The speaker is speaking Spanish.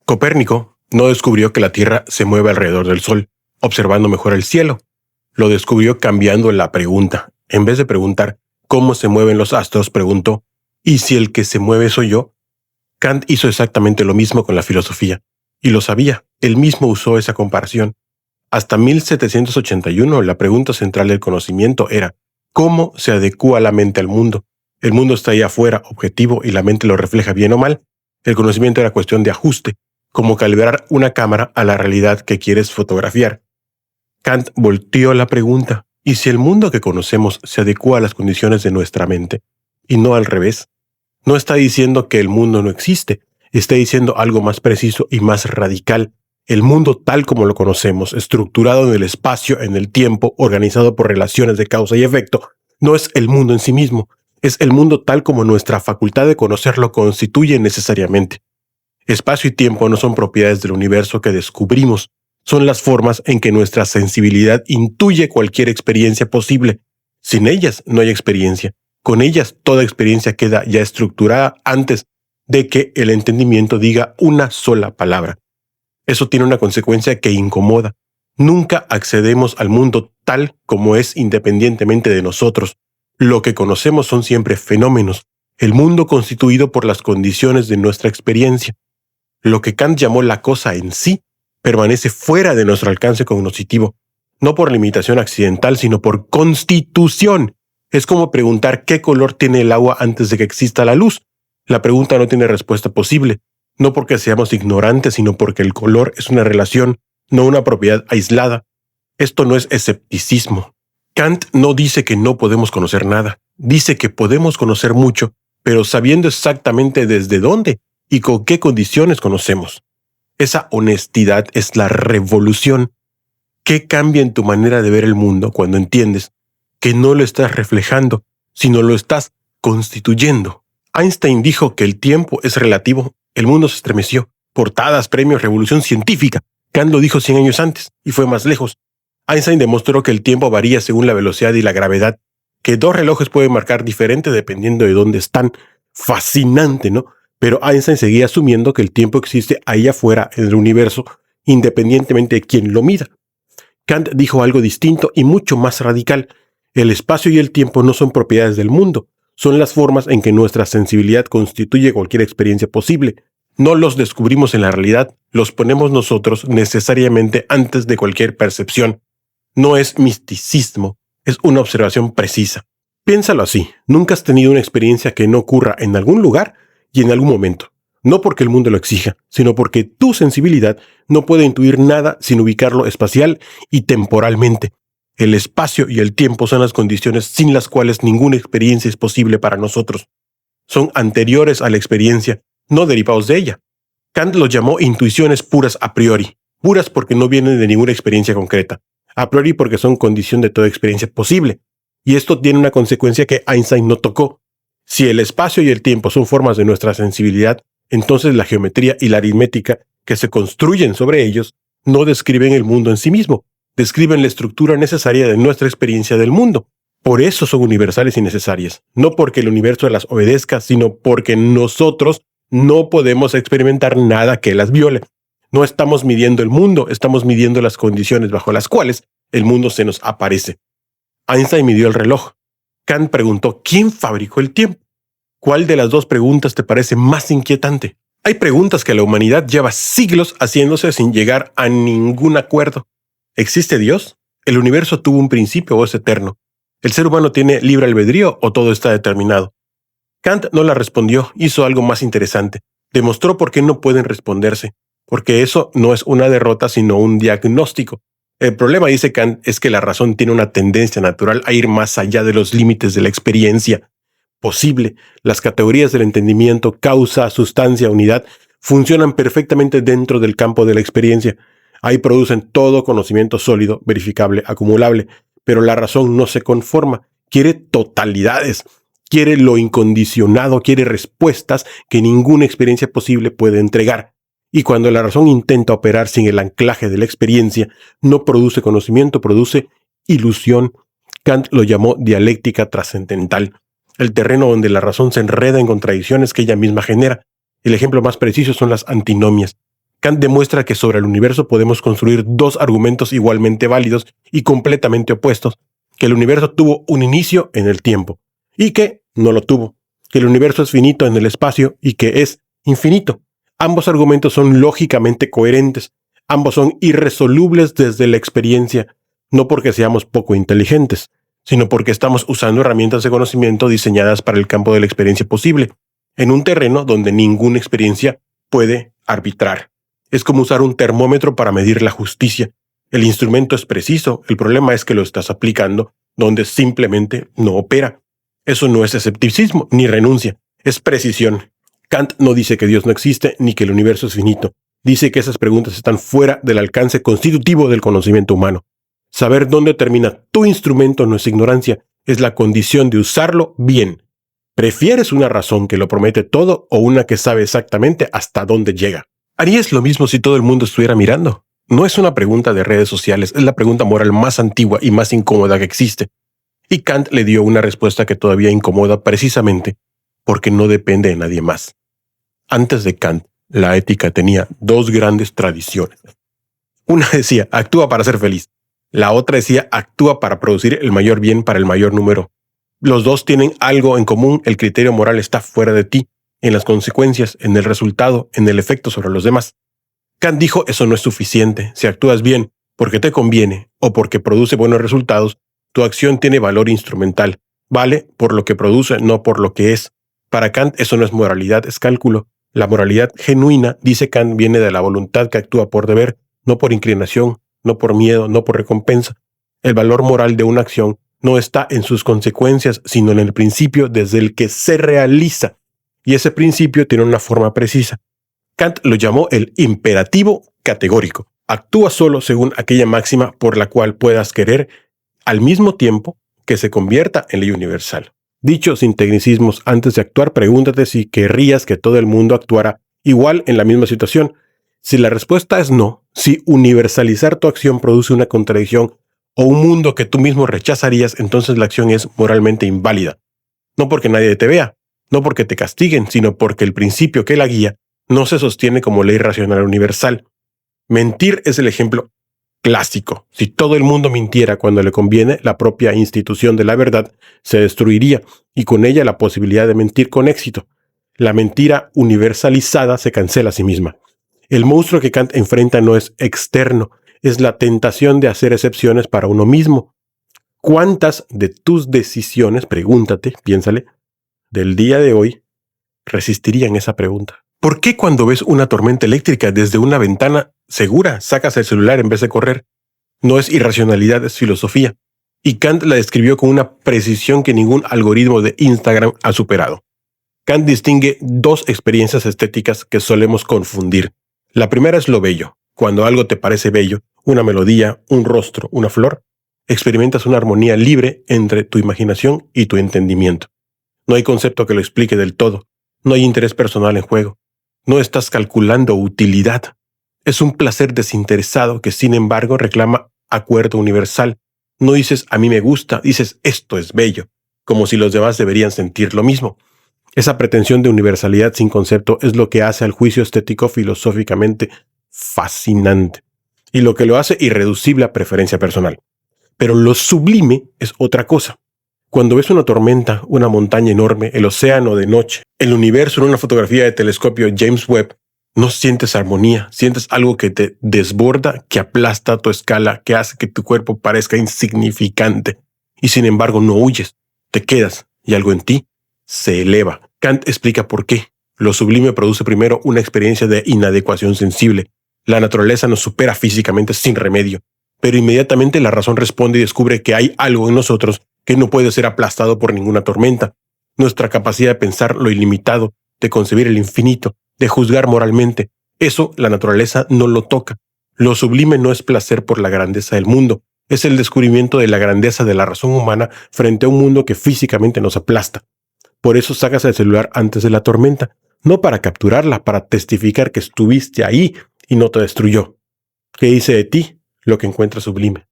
Copérnico no descubrió que la Tierra se mueve alrededor del Sol, observando mejor el cielo. Lo descubrió cambiando la pregunta. En vez de preguntar cómo se mueven los astros, preguntó, ¿y si el que se mueve soy yo? Kant hizo exactamente lo mismo con la filosofía. Y lo sabía, él mismo usó esa comparación. Hasta 1781, la pregunta central del conocimiento era, ¿cómo se adecúa la mente al mundo? El mundo está ahí afuera, objetivo, y la mente lo refleja bien o mal. El conocimiento era cuestión de ajuste, como calibrar una cámara a la realidad que quieres fotografiar. Kant volteó la pregunta, ¿y si el mundo que conocemos se adecúa a las condiciones de nuestra mente, y no al revés? No está diciendo que el mundo no existe, está diciendo algo más preciso y más radical. El mundo tal como lo conocemos, estructurado en el espacio, en el tiempo, organizado por relaciones de causa y efecto, no es el mundo en sí mismo, es el mundo tal como nuestra facultad de conocerlo constituye necesariamente. Espacio y tiempo no son propiedades del universo que descubrimos, son las formas en que nuestra sensibilidad intuye cualquier experiencia posible. Sin ellas no hay experiencia. Con ellas toda experiencia queda ya estructurada antes de que el entendimiento diga una sola palabra. Eso tiene una consecuencia que incomoda. Nunca accedemos al mundo tal como es independientemente de nosotros. Lo que conocemos son siempre fenómenos, el mundo constituido por las condiciones de nuestra experiencia. Lo que Kant llamó la cosa en sí permanece fuera de nuestro alcance cognoscitivo, no por limitación accidental, sino por constitución. Es como preguntar qué color tiene el agua antes de que exista la luz. La pregunta no tiene respuesta posible, no porque seamos ignorantes, sino porque el color es una relación, no una propiedad aislada. Esto no es escepticismo. Kant no dice que no podemos conocer nada, dice que podemos conocer mucho, pero sabiendo exactamente desde dónde y con qué condiciones conocemos. Esa honestidad es la revolución. ¿Qué cambia en tu manera de ver el mundo cuando entiendes que no lo estás reflejando, sino lo estás constituyendo? Einstein dijo que el tiempo es relativo. El mundo se estremeció. Portadas, premios, revolución científica. Kant lo dijo 100 años antes y fue más lejos. Einstein demostró que el tiempo varía según la velocidad y la gravedad, que dos relojes pueden marcar diferente dependiendo de dónde están. Fascinante, ¿no? Pero Einstein seguía asumiendo que el tiempo existe ahí afuera en el universo, independientemente de quién lo mida. Kant dijo algo distinto y mucho más radical. El espacio y el tiempo no son propiedades del mundo, son las formas en que nuestra sensibilidad constituye cualquier experiencia posible. No los descubrimos en la realidad, los ponemos nosotros necesariamente antes de cualquier percepción. No es misticismo, es una observación precisa. Piénsalo así, nunca has tenido una experiencia que no ocurra en algún lugar y en algún momento. No porque el mundo lo exija, sino porque tu sensibilidad no puede intuir nada sin ubicarlo espacial y temporalmente. El espacio y el tiempo son las condiciones sin las cuales ninguna experiencia es posible para nosotros. Son anteriores a la experiencia, no derivados de ella. Kant los llamó intuiciones puras a priori, puras porque no vienen de ninguna experiencia concreta, a priori porque son condición de toda experiencia posible. Y esto tiene una consecuencia que Einstein no tocó. Si el espacio y el tiempo son formas de nuestra sensibilidad, entonces la geometría y la aritmética que se construyen sobre ellos no describen el mundo en sí mismo, describen la estructura necesaria de nuestra experiencia del mundo. Por eso son universales y necesarias, no porque el universo las obedezca, sino porque nosotros no podemos experimentar nada que las viole. No estamos midiendo el mundo, estamos midiendo las condiciones bajo las cuales el mundo se nos aparece. Einstein midió el reloj. Kant preguntó, ¿quién fabricó el tiempo? ¿Cuál de las dos preguntas te parece más inquietante? Hay preguntas que la humanidad lleva siglos haciéndose sin llegar a ningún acuerdo. ¿Existe Dios? ¿El universo tuvo un principio o es eterno? ¿El ser humano tiene libre albedrío o todo está determinado? Kant no la respondió, hizo algo más interesante. Demostró por qué no pueden responderse, porque eso no es una derrota sino un diagnóstico. El problema, dice Kant, es que la razón tiene una tendencia natural a ir más allá de los límites de la experiencia posible. Las categorías del entendimiento, causa, sustancia, unidad, funcionan perfectamente dentro del campo de la experiencia. Ahí producen todo conocimiento sólido, verificable, acumulable. Pero la razón no se conforma, quiere totalidades, quiere lo incondicionado, quiere respuestas que ninguna experiencia posible puede entregar. Y cuando la razón intenta operar sin el anclaje de la experiencia, no produce conocimiento, produce ilusión. Kant lo llamó dialéctica trascendental, el terreno donde la razón se enreda en contradicciones que ella misma genera. El ejemplo más preciso son las antinomias. Kant demuestra que sobre el universo podemos construir dos argumentos igualmente válidos y completamente opuestos, que el universo tuvo un inicio en el tiempo y que no lo tuvo, que el universo es finito en el espacio y que es infinito. Ambos argumentos son lógicamente coherentes, ambos son irresolubles desde la experiencia, no porque seamos poco inteligentes, sino porque estamos usando herramientas de conocimiento diseñadas para el campo de la experiencia posible, en un terreno donde ninguna experiencia puede arbitrar. Es como usar un termómetro para medir la justicia. El instrumento es preciso, el problema es que lo estás aplicando donde simplemente no opera. Eso no es escepticismo ni renuncia, es precisión. Kant no dice que Dios no existe ni que el universo es finito. Dice que esas preguntas están fuera del alcance constitutivo del conocimiento humano. Saber dónde termina tu instrumento no es ignorancia, es la condición de usarlo bien. ¿Prefieres una razón que lo promete todo o una que sabe exactamente hasta dónde llega? ¿Harías lo mismo si todo el mundo estuviera mirando? No es una pregunta de redes sociales, es la pregunta moral más antigua y más incómoda que existe. Y Kant le dio una respuesta que todavía incomoda precisamente porque no depende de nadie más. Antes de Kant, la ética tenía dos grandes tradiciones. Una decía, actúa para ser feliz. La otra decía, actúa para producir el mayor bien para el mayor número. Los dos tienen algo en común, el criterio moral está fuera de ti, en las consecuencias, en el resultado, en el efecto sobre los demás. Kant dijo, eso no es suficiente. Si actúas bien porque te conviene o porque produce buenos resultados, tu acción tiene valor instrumental. Vale por lo que produce, no por lo que es. Para Kant eso no es moralidad, es cálculo. La moralidad genuina, dice Kant, viene de la voluntad que actúa por deber, no por inclinación, no por miedo, no por recompensa. El valor moral de una acción no está en sus consecuencias, sino en el principio desde el que se realiza. Y ese principio tiene una forma precisa. Kant lo llamó el imperativo categórico. Actúa solo según aquella máxima por la cual puedas querer, al mismo tiempo que se convierta en ley universal. Dicho sin tecnicismos, antes de actuar, pregúntate si querrías que todo el mundo actuara igual en la misma situación. Si la respuesta es no, si universalizar tu acción produce una contradicción o un mundo que tú mismo rechazarías, entonces la acción es moralmente inválida. No porque nadie te vea, no porque te castiguen, sino porque el principio que la guía no se sostiene como ley racional universal. Mentir es el ejemplo clásico. Si todo el mundo mintiera cuando le conviene, la propia institución de la verdad se destruiría y con ella la posibilidad de mentir con éxito. La mentira universalizada se cancela a sí misma. El monstruo que Kant enfrenta no es externo, es la tentación de hacer excepciones para uno mismo. ¿Cuántas de tus decisiones, pregúntate, piénsale, del día de hoy, resistirían esa pregunta? ¿Por qué cuando ves una tormenta eléctrica desde una ventana segura sacas el celular en vez de correr? No es irracionalidad, es filosofía. Y Kant la describió con una precisión que ningún algoritmo de Instagram ha superado. Kant distingue dos experiencias estéticas que solemos confundir. La primera es lo bello. Cuando algo te parece bello, una melodía, un rostro, una flor, experimentas una armonía libre entre tu imaginación y tu entendimiento. No hay concepto que lo explique del todo. No hay interés personal en juego. No estás calculando utilidad. Es un placer desinteresado que, sin embargo, reclama acuerdo universal. No dices, a mí me gusta, dices, esto es bello, como si los demás deberían sentir lo mismo. Esa pretensión de universalidad sin concepto es lo que hace al juicio estético filosóficamente fascinante, y lo que lo hace irreducible a preferencia personal. Pero lo sublime es otra cosa. Cuando ves una tormenta, una montaña enorme, el océano de noche, el universo en una fotografía de telescopio James Webb, no sientes armonía, sientes algo que te desborda, que aplasta tu escala, que hace que tu cuerpo parezca insignificante. Y sin embargo no huyes, te quedas y algo en ti se eleva. Kant explica por qué. Lo sublime produce primero una experiencia de inadecuación sensible. La naturaleza nos supera físicamente sin remedio, pero inmediatamente la razón responde y descubre que hay algo en nosotros que no puede ser aplastado por ninguna tormenta. Nuestra capacidad de pensar lo ilimitado, de concebir el infinito, de juzgar moralmente, eso la naturaleza no lo toca. Lo sublime no es placer por la grandeza del mundo, es el descubrimiento de la grandeza de la razón humana frente a un mundo que físicamente nos aplasta. Por eso sacas el celular antes de la tormenta, no para capturarla, para testificar que estuviste ahí y no te destruyó. ¿Qué dice de ti? Lo que encuentras sublime.